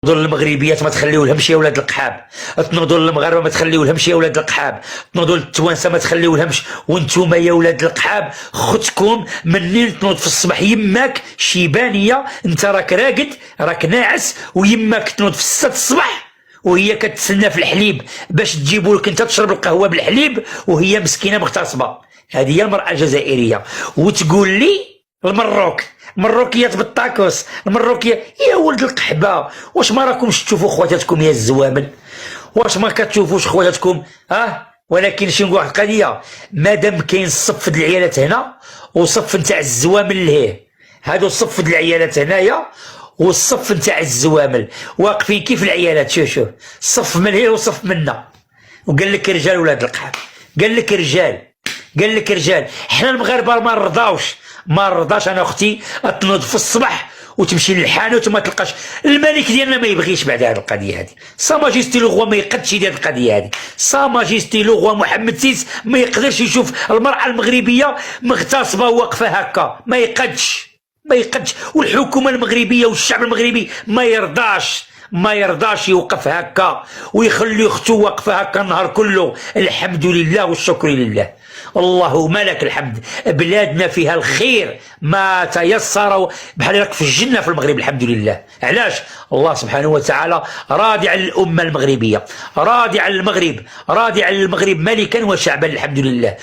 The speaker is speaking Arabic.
تنوضوا المغربيات ما تخليو لهمش يا ولاد القحاب، تنوضوا المغاربه ما تخليو لهمش يا ولاد القحاب، تنوضوا التوانسه ما تخليو لهمش. وانتوما يا ولاد القحابختكم منين تنوض في الصباح يماك شيبانيه، انت راك راقد راك ناعس، ويماك تنوض في 6 الصباح وهي كتسنى في الحليب باش تجيبوا لك انت تشرب القهوه بالحليب وهي مسكينه مغتصبه. هذه هي المراه الجزائريه. وتقول لي المروك مروكيات بالطاكوس المروكيه. يا ولد القحبه، واش ما راكمش تشوفوا خواتاتكم يا الزوامل؟ واش ما كتشوفوش خواتاتكم؟ ولكن شي نقول واحد القضيه، مادام كاين صف د العيالات هنا وصف نتاع الزوامل لهيه، هادو صف د العيالات هنايا والصف نتاع الزوامل واقفين كيف العيالات. شوف صف من هنا وصف منا. وقال لك رجال ولاد القحاب، قال لك رجال حنا المغاربه ما نرضاش انا اختي تنوض في الصباح وتمشي للحانوت وما تلقاش. الملك ديالنا ما يبغيش بعد هذه القضيه هذه. سا ماجيستي لو غوا ما يقدش يدير القضيه هذه. سا ماجيستي لو غوا محمد سيس ما يقدرش يشوف المراه المغربيه مغتصبه واقفه هكا، ما يقدش. والحكومه المغربيه والشعب المغربي ما يرضاش يوقف هكا ويخلي اخته واقفه هكا النهار كله. الحمد لله والشكر لله، اللهم لك الحمد. بلادنا فيها الخير ما تيسر، بحال راك في الجنه في المغرب الحمد لله. علاش؟ الله سبحانه وتعالى راضي على الامه المغربيه، راضي على المغرب، راضي على المغرب ملكا وشعبا الحمد لله.